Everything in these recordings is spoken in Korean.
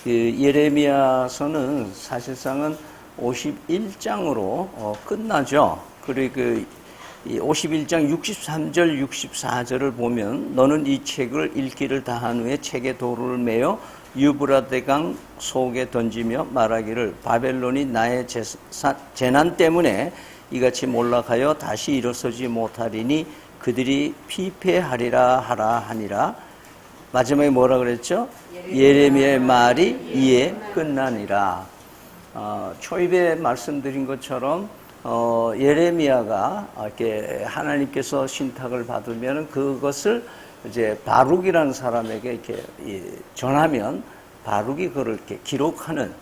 예레미야서는 사실상은 51장으로 끝나죠. 그리고 이 51장 63절, 64절을 보면 너는 이 책을 읽기를 다한 후에 책에 돌을 매어 유브라데강 속에 던지며 말하기를 바벨론이 나의 재난 때문에 이같이 몰락하여 다시 일어서지 못하리니 그들이 피폐하리라 하라 하니라. 마지막에 뭐라 그랬죠? 예레미야의 말이 이에 끝나니라. 초입에 말씀드린 것처럼 예레미야가 이렇게 하나님께서 신탁을 받으면 그것을 이제 바룩이라는 사람에게 이렇게 전하면 바룩이 그걸 이렇게 기록하는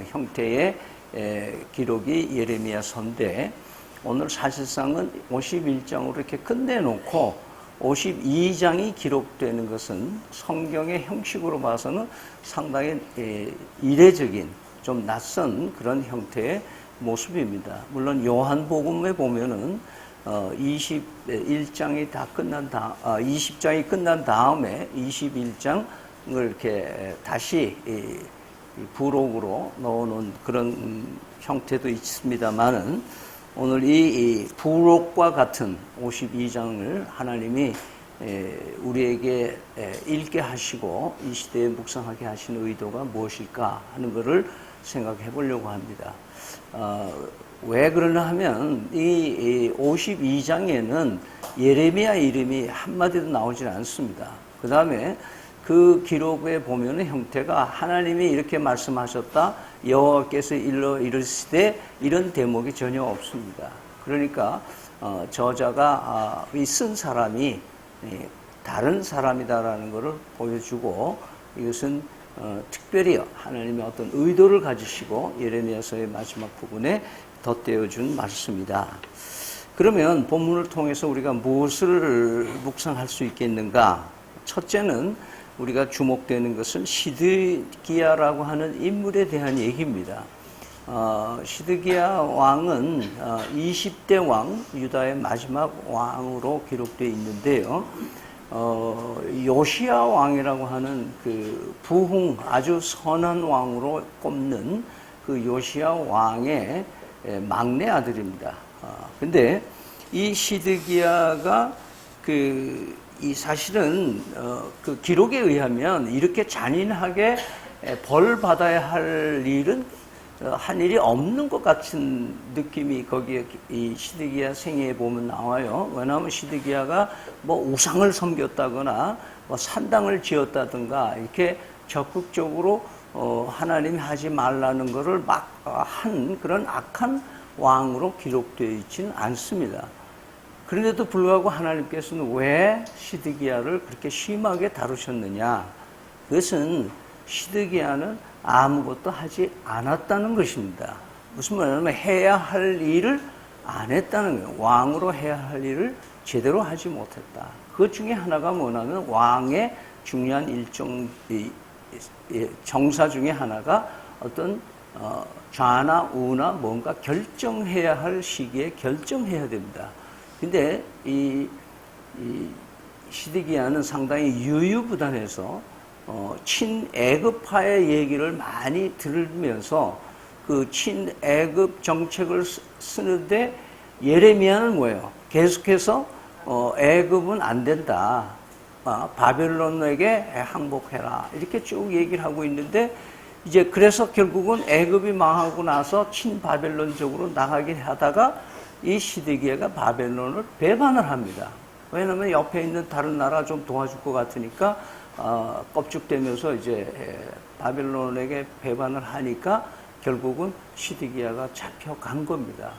형태의 기록이 예레미야서인데, 오늘 사실상은 51장으로 이렇게 끝내놓고 52장이 기록되는 것은 성경의 형식으로 봐서는 상당히 이례적인, 좀 낯선 그런 형태의 모습입니다. 물론 요한복음에 보면은 21장이 다 끝난 20장이 끝난 다음에 21장을 이렇게 다시 부록으로 넣어놓은 그런 형태도 있습니다만은, 오늘 이 부록과 같은 52장을 하나님이 우리에게 읽게 하시고 이 시대에 묵상하게 하신 의도가 무엇일까 하는 것을 생각해 보려고 합니다. 왜 그러나 하면 이 52장에는 예레미야 이름이 한마디도 나오질 않습니다. 그 다음에 그 기록에 보면은 형태가 하나님이 이렇게 말씀하셨다, 여호와께서 이르시되, 이런 대목이 전혀 없습니다. 그러니까 저자가 쓴 사람이 다른 사람이다라는 것을 보여주고, 이것은 특별히 하나님의 어떤 의도를 가지시고 예레미야서의 마지막 부분에 덧대어준 말씀이다. 그러면 본문을 통해서 우리가 무엇을 묵상할 수 있겠는가? 첫째는 우리가 주목되는 것은 시드기야라고 하는 인물에 대한 얘기입니다. 시드기야 왕은 20대 왕, 유다의 마지막 왕으로 기록되어 있는데요. 요시야 왕이라고 하는 그 부흥, 아주 선한 왕으로 꼽는 그 요시야 왕의 막내 아들입니다. 근데 이 시드기야가 이 사실은 그 기록에 의하면 이렇게 잔인하게 벌 받아야 할 일은 한 일이 없는 것 같은 느낌이 거기에 이 시드기야 생애에 보면 나와요. 왜냐하면 시드기야가 뭐 우상을 섬겼다거나 뭐 산당을 지었다든가 이렇게 적극적으로 하나님이 하지 말라는 것을 막 한 그런 악한 왕으로 기록되어 있지는 않습니다. 그런데도 불구하고 하나님께서는 왜 시드기야를 그렇게 심하게 다루셨느냐? 그것은 시드기야는 아무것도 하지 않았다는 것입니다. 무슨 말이냐면 해야 할 일을 안 했다는 거예요. 왕으로 해야 할 일을 제대로 하지 못했다. 그것 중에 하나가 뭐냐면 왕의 중요한 정사 중에 하나가 어떤 좌나 우나 뭔가 결정해야 할 시기에 결정해야 됩니다. 근데 이 시드기야는 상당히 유유부단해서 친애굽파의 얘기를 많이 들으면서 그 친애굽 정책을 쓰는데, 예레미야는 뭐예요? 계속해서 애굽은 안 된다, 바벨론에게 항복해라, 이렇게 쭉 얘기를 하고 있는데, 이제 그래서 결국은 애굽이 망하고 나서 친바벨론적으로 나가게 하다가 이 시드기야가 바벨론을 배반을 합니다. 왜냐하면 옆에 있는 다른 나라 좀 도와줄 것 같으니까 껍죽대면서 이제 바벨론에게 배반을 하니까 결국은 시드기야가 잡혀간 겁니다.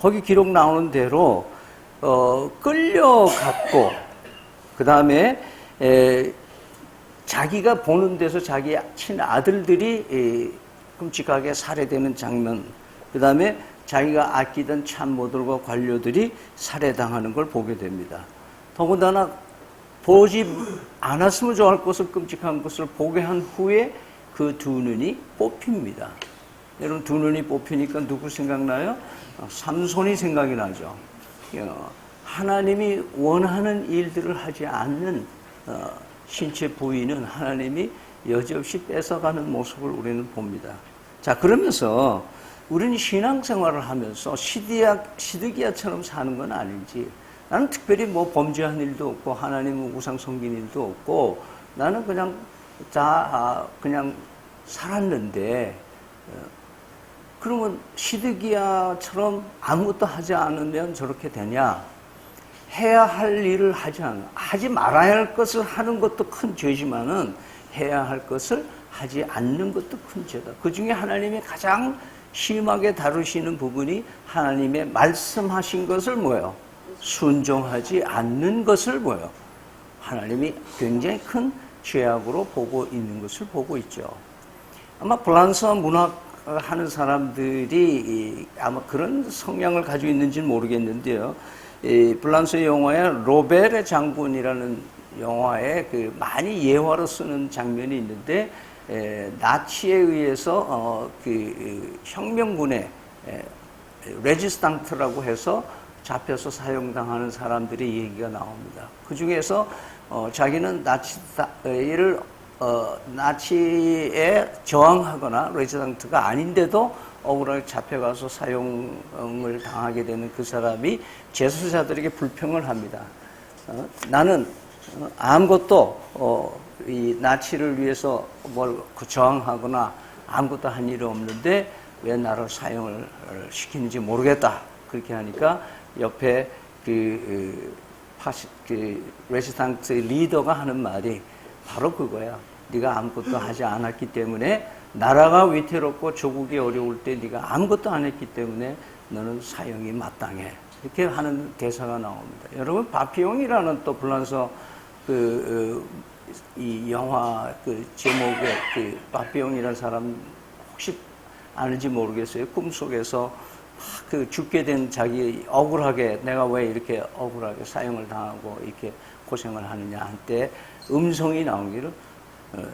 거기 기록 나오는 대로 끌려갔고, 그 다음에 자기가 보는 데서 자기 친아들들이 끔찍하게 살해되는 장면, 그 다음에 자기가 아끼던 참모들과 관료들이 살해당하는 걸 보게 됩니다. 더군다나 보지 않았으면 좋아할 것을, 끔찍한 것을 보게 한 후에 그 두 눈이 뽑힙니다. 여러분, 두 눈이 뽑히니까 누구 생각나요? 삼손이 생각이 나죠. 하나님이 원하는 일들을 하지 않는 신체 부위는 하나님이 여지없이 뺏어가는 모습을 우리는 봅니다. 자, 그러면서 우리는 신앙생활을 하면서 시드기야처럼 사는 건 아닌지, 나는 특별히 뭐 범죄한 일도 없고 하나님을 우상 섬긴 일도 없고 나는 그냥 그냥 살았는데, 그러면 시드기야처럼 아무것도 하지 않으면 저렇게 되냐? 해야 할 일을 하지 말아야 할 것을 하는 것도 큰 죄지만은 해야 할 것을 하지 않는 것도 큰 죄다. 그 중에 하나님이 가장 심하게 다루시는 부분이 하나님의 말씀하신 것을 뭐예요? 순종하지 않는 것을 뭐예요? 하나님이 굉장히 큰 죄악으로 보고 있는 것을 보고 있죠. 아마 프랑스어 문학 하는 사람들이 아마 그런 성향을 가지고 있는지는 모르겠는데요. 프랑스 영화에 로베르 장군이라는 영화에 많이 예화로 쓰는 장면이 있는데, 나치에 의해서 혁명군의 레지스탕트라고 해서 잡혀서 사형당하는 사람들의 얘기가 나옵니다. 그 중에서 자기는 나치에 저항하거나 레지스탕트가 아닌데도 억울하게 잡혀가서 사형을 당하게 되는 그 사람이 제수자들에게 불평을 합니다. 나는 아무것도 이 나치를 위해서 뭘 저항하거나 아무것도 한 일이 없는데 왜 나를 사형을 시키는지 모르겠다. 그렇게 하니까 옆에 레지스탕트 리더가 하는 말이 바로 그거야. 네가 아무것도 하지 않았기 때문에, 나라가 위태롭고 조국이 어려울 때 네가 아무것도 안 했기 때문에 너는 사형이 마땅해. 이렇게 하는 대사가 나옵니다. 여러분, 바피옹이라는 또 불란서 이 영화 제목에 바피옹이라는 사람 혹시 아는지 모르겠어요. 꿈속에서 죽게 된 자기 억울하게, 내가 왜 이렇게 억울하게 사형을 당하고 이렇게 고생을 하느냐 한때 음성이 나오기를,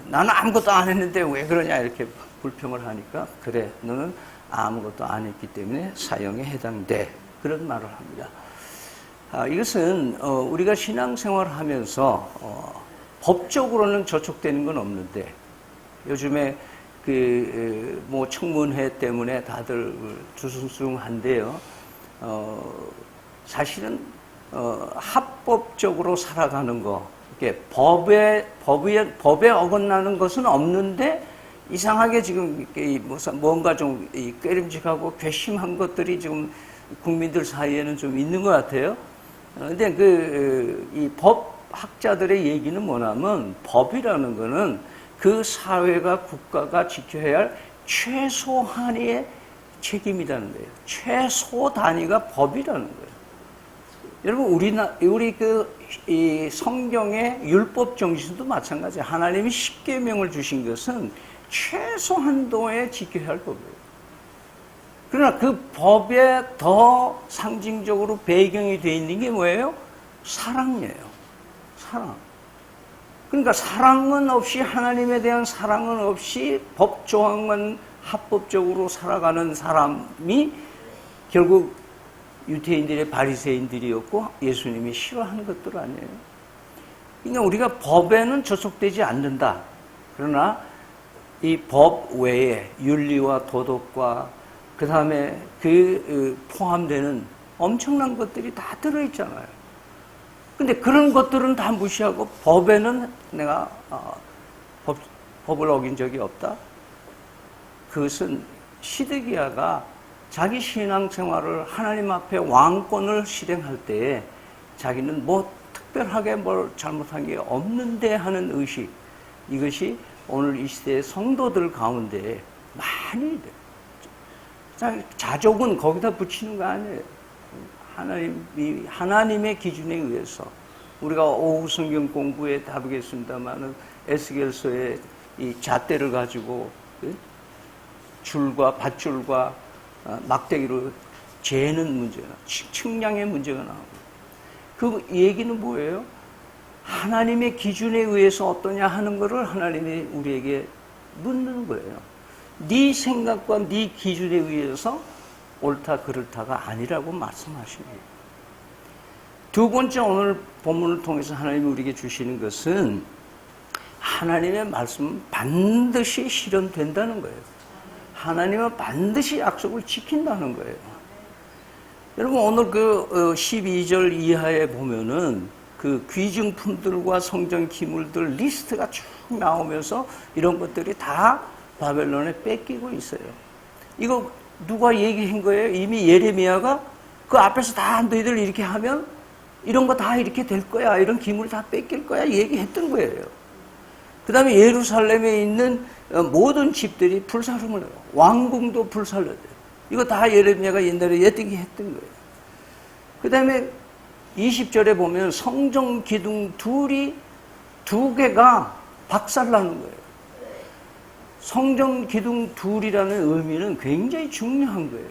나는 아무것도 안 했는데 왜 그러냐 이렇게 불평을 하니까, 그래, 너는 아무것도 안 했기 때문에 사형에 해당돼. 그런 말을 합니다. 이것은 우리가 신앙생활을 하면서 법적으로는 저촉되는 건 없는데, 요즘에 뭐 청문회 때문에 다들 주숭숭한데요. 사실은 합법적으로 살아가는 거, 이렇게 법에 어긋나는 것은 없는데, 이상하게 지금 뭔가 좀 꾀림직하고 괘씸한 것들이 지금 국민들 사이에는 좀 있는 것 같아요. 근데 이 법학자들의 얘기는 뭐냐면, 법이라는 거는 그 사회가, 국가가 지켜야 할 최소한의 책임이라는 거예요. 최소 단위가 법이라는 거예요. 여러분, 우리 이 성경의 율법 정신도 마찬가지예요. 하나님이 십계명을 주신 것은 최소한도에 지켜야 할 법이에요. 그러나 그 법에 더 상징적으로 배경이 되어 있는 게 뭐예요? 사랑이에요. 사랑. 그러니까 사랑은 없이, 하나님에 대한 사랑은 없이 법 조항만 합법적으로 살아가는 사람이 결국 유태인들의 바리새인들이었고 예수님이 싫어하는 것들 아니에요. 그러니까 우리가 법에는 저촉되지 않는다. 그러나 이 법 외에 윤리와 도덕과 그 다음에 포함되는 엄청난 것들이 다 들어있잖아요. 근데 그런 것들은 다 무시하고 법에는 내가 법을 어긴 적이 없다. 그것은 시드기야가 자기 신앙생활을 하나님 앞에 왕권을 실행할 때에 자기는 뭐 특별하게 뭘 잘못한 게 없는데 하는 의식, 이것이 오늘 이 시대의 성도들 가운데 많이 자족은 거기다 붙이는 거 아니에요. 하나님의 기준에 의해서 우리가 오후 성경 공부에 다루겠습니다만은 에스겔서의 이 잣대를 가지고 줄과 밧줄과 막대기로 재는 문제가, 측량의 문제가 나오고, 그 얘기는 뭐예요? 하나님의 기준에 의해서 어떠냐 하는 것을 하나님이 우리에게 묻는 거예요. 네 생각과 네 기준에 의해서 옳다 그렇다가 아니라고 말씀하십니다. 두 번째, 오늘 본문을 통해서 하나님이 우리에게 주시는 것은 하나님의 말씀은 반드시 실현된다는 거예요. 하나님은 반드시 약속을 지킨다는 거예요. 여러분, 오늘 그 12절 이하에 보면은 그 귀중품들과 성전 기물들 리스트가 쭉 나오면서 이런 것들이 다 바벨론에 뺏기고 있어요. 이거 누가 얘기한 거예요? 이미 예레미야가 그 앞에서 다 너희들 이렇게 하면 이런 거 다 이렇게 될 거야. 이런 기물 다 뺏길 거야. 얘기했던 거예요. 그 다음에 예루살렘에 있는 모든 집들이 불사름을 해요. 왕궁도 불살려야 돼요. 이거 다 예레미야가 옛날에 예언했던 거예요. 그 다음에 20절에 보면 성전 기둥 두 개가 박살나는 거예요. 성전 기둥 둘이라는 의미는 굉장히 중요한 거예요.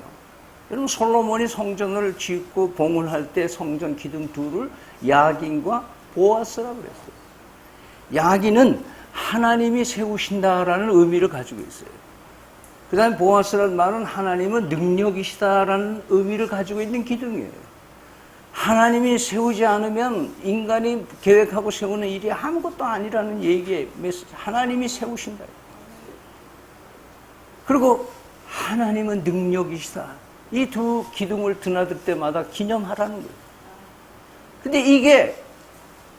여러분, 솔로몬이 성전을 짓고 봉헌할 때 성전 기둥 둘을 야긴과 보아스라고 그랬어요. 야긴은 하나님이 세우신다라는 의미를 가지고 있어요. 그 다음에 보아스라는 말은 하나님은 능력이시다라는 의미를 가지고 있는 기둥이에요. 하나님이 세우지 않으면 인간이 계획하고 세우는 일이 아무것도 아니라는 얘기의 메시지. 하나님이 세우신다. 그리고 하나님은 능력이시다. 이 두 기둥을 드나들 때마다 기념하라는 거예요. 근데 이게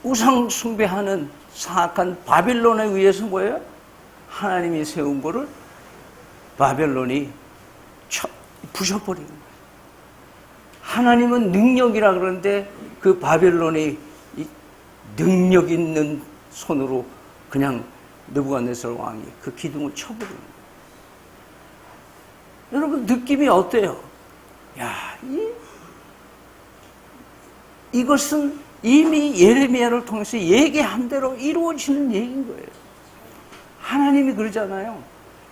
우상 숭배하는 사악한 바빌론에 의해서 뭐예요? 하나님이 세운 거를 바벨론이 부셔버리는 거예요. 하나님은 능력이라 그러는데 그 바벨론이 능력 있는 손으로 그냥 느부갓네살 왕이 그 기둥을 쳐버리는 거예요. 여러분, 느낌이 어때요? 야, 이것은 이미 예레미야를 통해서 얘기한 대로 이루어지는 얘기인 거예요. 하나님이 그러잖아요.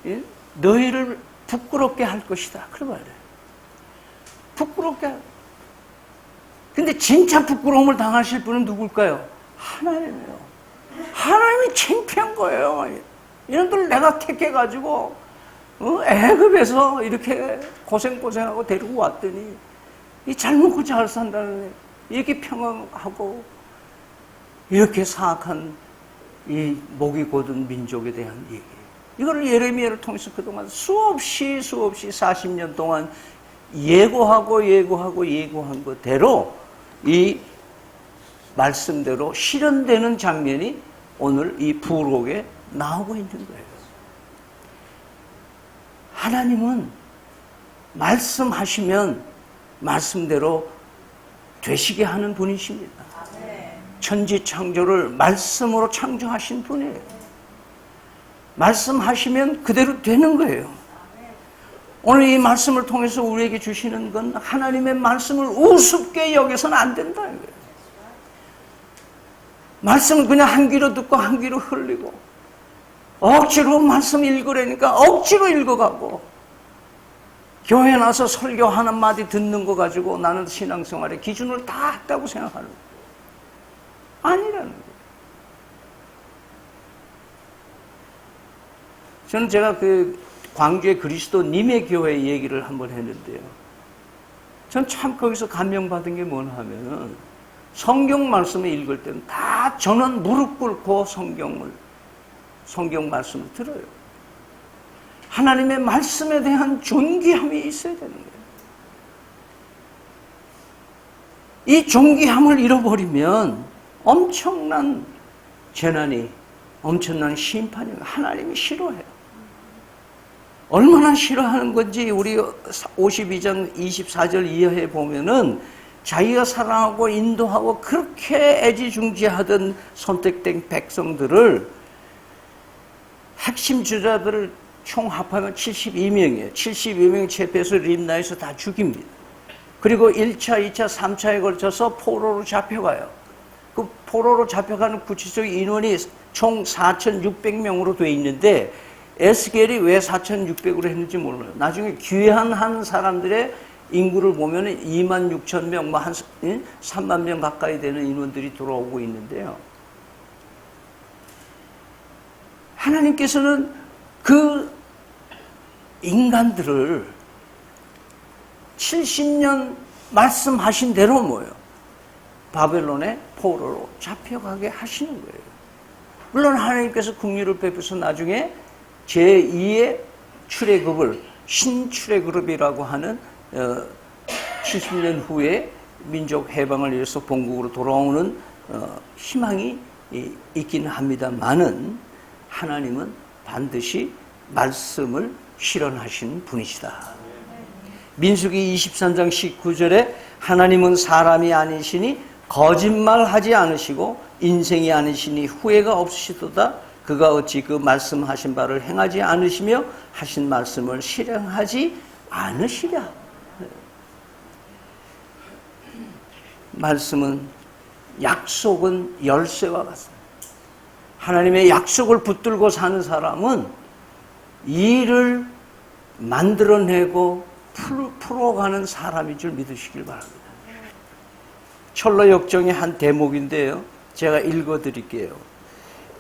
예? 너희를 부끄럽게 할 것이다. 그런 말이에요. 부끄럽게. 근데 진짜 부끄러움을 당하실 분은 누굴까요? 하나님이에요. 하나님이 창피한 거예요. 이놈들 내가 택해가지고 애굽에서 이렇게 고생하고 데리고 왔더니 이 잘 먹고 잘 산다는 이렇게 평안하고 이렇게 사악한 이 목이 곧은 민족에 대한 얘기. 이걸 예레미야를 통해서 그동안 수없이 40년 동안 예고한 것대로 이 말씀대로 실현되는 장면이 오늘 이 부록에 나오고 있는 거예요. 하나님은 말씀하시면 말씀대로 되시게 하는 분이십니다. 천지 창조를 말씀으로 창조하신 분이에요. 말씀하시면 그대로 되는 거예요. 오늘 이 말씀을 통해서 우리에게 주시는 건 하나님의 말씀을 우습게 여겨서는 안 된다는 거예요. 말씀을 그냥 한 귀로 듣고 한 귀로 흘리고 억지로 말씀 읽으려니까 억지로 읽어가고 교회 나서 설교 한마디 듣는 거 가지고 나는 신앙생활의 기준을 다 했다고 생각하는 거예요. 아니라는 거예요. 저는 제가 그 광주의 그리스도님의 교회 얘기를 한번 했는데요. 전 참 거기서 감명받은 게 뭐냐 하면은 성경 말씀을 읽을 때는 다 저는 무릎 꿇고 성경 말씀을 들어요. 하나님의 말씀에 대한 존귀함이 있어야 되는 거예요. 이 존귀함을 잃어버리면 엄청난 재난이, 엄청난 심판이 하나님이 싫어해요. 얼마나 싫어하는 건지 우리 52장 24절 이하에 보면은 자기가 사랑하고 인도하고 그렇게 애지중지하던 선택된 백성들을 핵심 주자들을 총 합하면 72명이에요. 72명 체포해서 림나에서 다 죽입니다. 그리고 1차, 2차, 3차에 걸쳐서 포로로 잡혀가요. 그 포로로 잡혀가는 구체적 인원이 총 4,600명으로 돼 있는데 에스겔이 왜 4,600으로 했는지 몰라요. 나중에 귀환한 사람들의 인구를 보면 26,000명, 뭐 한 3만 명 가까이 되는 인원들이 돌아오고 있는데요. 하나님께서는 그 인간들을 70년 말씀하신 대로 뭐예요? 바벨론의 포로로 잡혀가게 하시는 거예요. 물론 하나님께서 긍휼을 베푸서 나중에 제2의 출애굽을 신출애굽이라고 하는 70년 후에 민족 해방을 위해서 본국으로 돌아오는 희망이 있긴 합니다만은 하나님은 반드시 말씀을 실현하신 분이시다. 민수기 23장 19절에 하나님은 사람이 아니시니 거짓말하지 않으시고 인생이 아니시니 후회가 없으시도다. 그가 어찌 그 말씀하신 바를 행하지 않으시며 하신 말씀을 실행하지 않으시랴. 말씀은 약속은 열쇠와 같습니다. 하나님의 약속을 붙들고 사는 사람은 일을 만들어내고 풀어가는 사람인 줄 믿으시길 바랍니다. 철로 역정의 한 대목인데요. 제가 읽어드릴게요.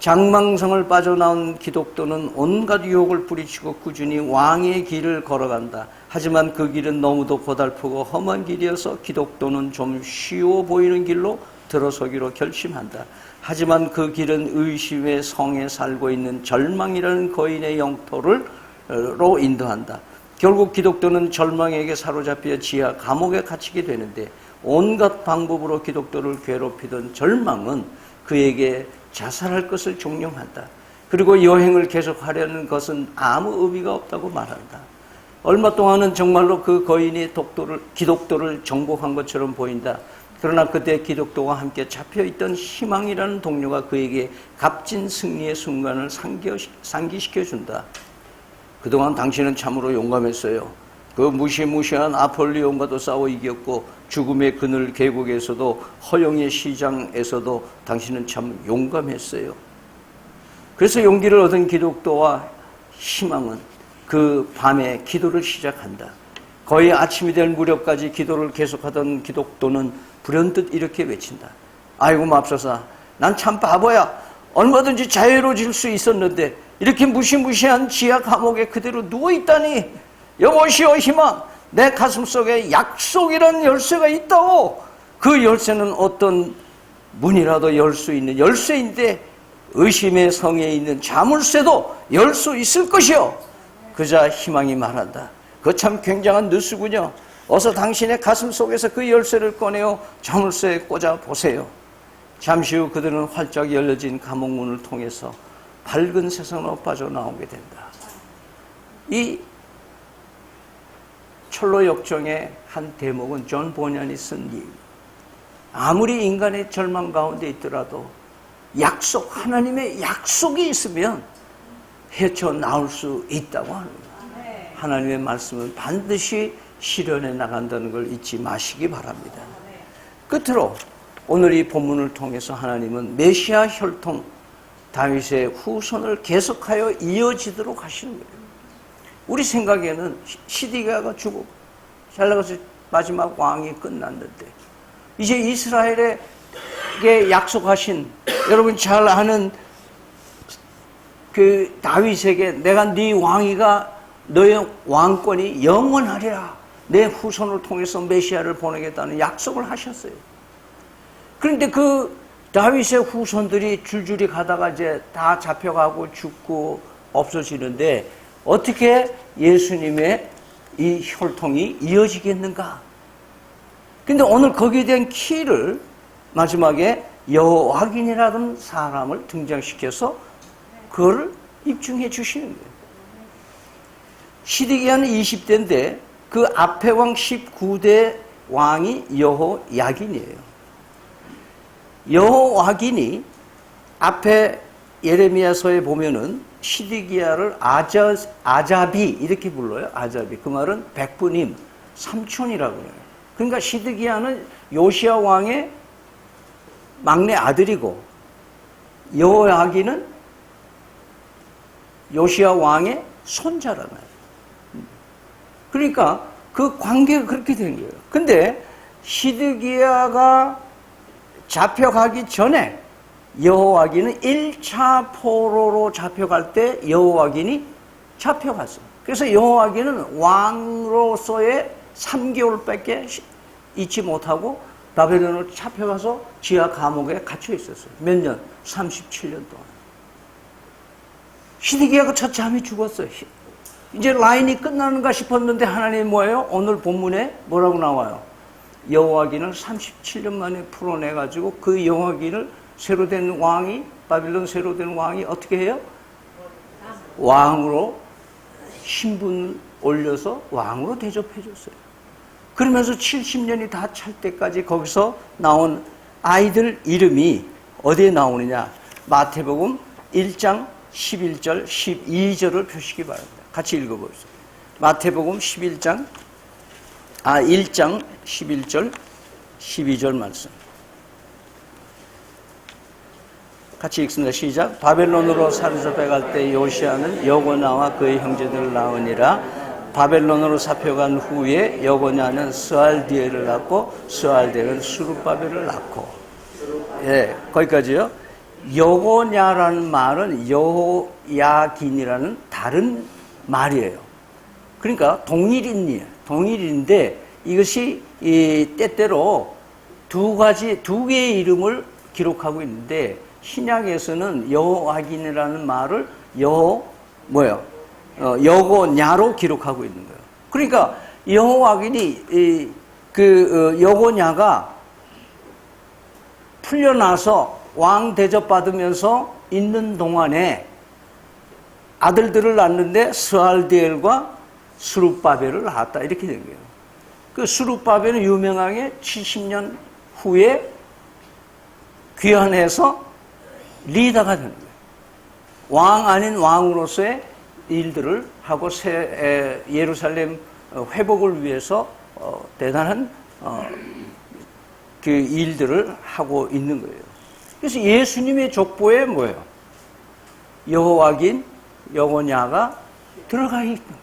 장망성을 빠져나온 기독도는 온갖 유혹을 뿌리치고 꾸준히 왕의 길을 걸어간다. 하지만 그 길은 너무도 고달프고 험한 길이어서 기독도는 좀 쉬워 보이는 길로 들어서기로 결심한다. 하지만 그 길은 의심의 성에 살고 있는 절망이라는 거인의 영토로 인도한다. 결국 기독도는 절망에게 사로잡혀 지하 감옥에 갇히게 되는데 온갖 방법으로 기독도를 괴롭히던 절망은 그에게 자살할 것을 종용한다. 그리고 여행을 계속하려는 것은 아무 의미가 없다고 말한다. 얼마 동안은 정말로 그 거인이 기독도를 정복한 것처럼 보인다. 그러나 그때 기독도와 함께 잡혀있던 희망이라는 동료가 그에게 값진 승리의 순간을 상기시켜준다. 그동안 당신은 참으로 용감했어요. 그 무시무시한 아폴리온과도 싸워 이겼고 죽음의 그늘 계곡에서도 허영의 시장에서도 당신은 참 용감했어요. 그래서 용기를 얻은 기독도와 희망은 그 밤에 기도를 시작한다. 거의 아침이 될 무렵까지 기도를 계속하던 기독도는 불현듯 이렇게 외친다. 아이고 맙소사, 난 참 바보야. 얼마든지 자유로워질 수 있었는데 이렇게 무시무시한 지하 감옥에 그대로 누워있다니. 여보시오 희망, 내 가슴속에 약속이라는 열쇠가 있다오. 그 열쇠는 어떤 문이라도 열 수 있는 열쇠인데 의심의 성에 있는 자물쇠도 열 수 있을 것이오. 그자 희망이 말한다. 그거 참 굉장한 뉴스군요. 어서 당신의 가슴 속에서 그 열쇠를 꺼내어 자물쇠에 꽂아 보세요. 잠시 후 그들은 활짝 열려진 감옥문을 통해서 밝은 세상으로 빠져나오게 된다. 이 철로 역정의 한 대목은 존 보년이 쓴 일. 아무리 인간의 절망 가운데 있더라도 약속, 하나님의 약속이 있으면 헤쳐나올 수 있다고 합니다. 하나님의 말씀은 반드시 실현해 나간다는 걸 잊지 마시기 바랍니다. 끝으로 오늘 이 본문을 통해서 하나님은 메시아 혈통 다윗의 후손을 계속하여 이어지도록 하시는 거예요. 우리 생각에는 시드기야가 죽고 잘 나가서 마지막 왕이 끝났는데 이제 이스라엘에게 약속하신 여러분 잘 아는 그 다윗에게 내가 네 왕위가 너의 왕권이 영원하리라. 내 후손을 통해서 메시아를 보내겠다는 약속을 하셨어요. 그런데 그 다윗의 후손들이 줄줄이 가다가 이제 다 잡혀가고 죽고 없어지는데 어떻게 예수님의 이 혈통이 이어지겠는가? 근데 오늘 거기에 대한 키를 마지막에 여호와긴이라는 사람을 등장시켜서 그걸 입증해 주시는 거예요. 시드기야는 20대인데 그 앞에 왕 19대 왕이 여호야긴이에요. 여호와긴이 앞에 예레미야서에 보면은 시드기야를 아자비 이렇게 불러요. 아자비. 그 말은 백부님, 삼촌이라고 해요. 그러니까 시드기야는 요시야 왕의 막내 아들이고 여호야긴은 요시야 왕의 손자라는 거예요. 그러니까 그 관계가 그렇게 된 거예요. 근데 시드기야가 잡혀가기 전에 여호와긴은 1차 포로로 잡혀갈 때 여호와긴이 잡혀갔어요. 그래서 여호와긴은 왕으로서의 3개월밖에 있지 못하고 바벨론으로 잡혀가서 지하 감옥에 갇혀 있었어요. 몇 년? 37년 동안. 시드기야가 첫째 암이 죽었어요. 이제 라인이 끝나는가 싶었는데 하나님이 뭐예요? 오늘 본문에 뭐라고 나와요? 여호와긴을 37년 만에 풀어내가지고 그 여호와긴을 새로 된 왕이, 바빌론 새로 된 왕이 어떻게 해요? 왕으로 신분을 올려서 왕으로 대접해 줬어요. 그러면서 70년이 다 찰 때까지 거기서 나온 아이들 이름이 어디에 나오느냐? 마태복음 1장 11절 12절을 펴시기 바랍니다. 같이 읽어보세요. 마태복음 1장 11절 12절 말씀. 같이 읽습니다. 시작. 바벨론으로 사로잡혀갈 때 요시아는 여고냐와 그의 형제들을 낳으니라. 바벨론으로 잡혀간 후에 여고냐는 스알디엘을 낳고 스알디엘은 수룹바벨을 낳고. 예, 거기까지요. 여고냐라는 말은 여호야긴이라는 다른 말이에요. 그러니까 동일인데 이것이 때때로 두 개의 이름을 기록하고 있는데 신약에서는 여호야긴이라는 말을 여고냐로 기록하고 있는 거예요. 그러니까 여호야긴이 여고냐가 풀려나서 왕 대접받으면서 있는 동안에 아들들을 낳는데 스알디엘과 수룹바벨을 낳았다 이렇게 된 거예요. 그 수룹바벨은 유명하게 70년 후에 귀환해서 리더가 되는 거예요. 왕 아닌 왕으로서의 일들을 하고 예루살렘 회복을 위해서 대단한 그 일들을 하고 있는 거예요. 그래서 예수님의 족보에 뭐예요? 여호와긴, 여고냐가 들어가 있는 거예요.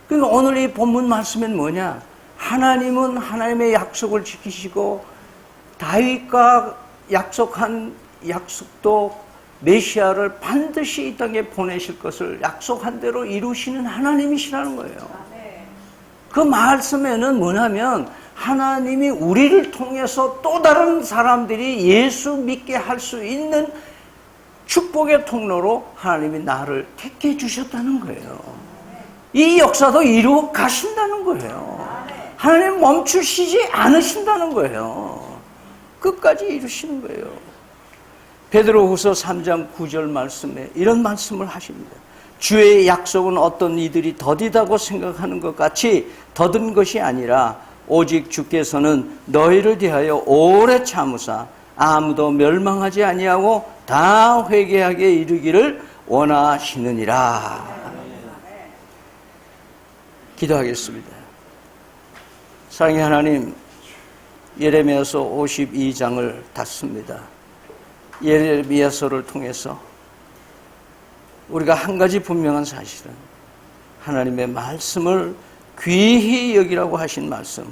그러니까 오늘 이 본문 말씀은 뭐냐? 하나님은 하나님의 약속을 지키시고 다윗과 약속한 약속도 메시아를 반드시 이 땅에 보내실 것을 약속한 대로 이루시는 하나님이시라는 거예요. 그 말씀에는 뭐냐면 하나님이 우리를 통해서 또 다른 사람들이 예수 믿게 할 수 있는 축복의 통로로 하나님이 나를 택해 주셨다는 거예요. 이 역사도 이루어 가신다는 거예요. 하나님 멈추시지 않으신다는 거예요. 끝까지 이루시는 거예요. 베드로후서 3장 9절 말씀에 이런 말씀을 하십니다. 주의 약속은 어떤 이들이 더디다고 생각하는 것 같이 더딘 것이 아니라 오직 주께서는 너희를 대하여 오래 참으사 아무도 멸망하지 아니하고 다 회개하게 이르기를 원하시느니라. 기도하겠습니다. 사랑의 하나님, 예레미야서 52장을 닫습니다. 예레미야서를 통해서 우리가 한 가지 분명한 사실은 하나님의 말씀을 귀히 여기라고 하신 말씀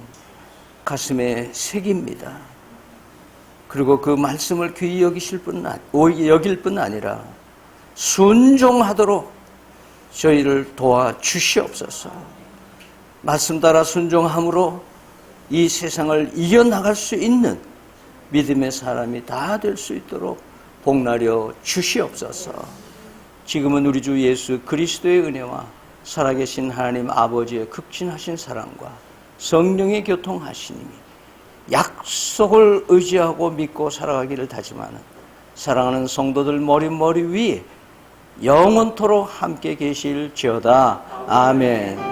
가슴에 새깁니다. 그리고 그 말씀을 귀히 여길 뿐 아니라 순종하도록 저희를 도와주시옵소서. 말씀 따라 순종함으로 이 세상을 이겨나갈 수 있는 믿음의 사람이 다 될 수 있도록 복나려 주시옵소서. 지금은 우리 주 예수 그리스도의 은혜와 살아계신 하나님 아버지의 극진하신 사랑과 성령의 교통하시님이 약속을 의지하고 믿고 살아가기를 다짐하는 사랑하는 성도들 머리 위에 영원토록 함께 계실지어다. 아멘.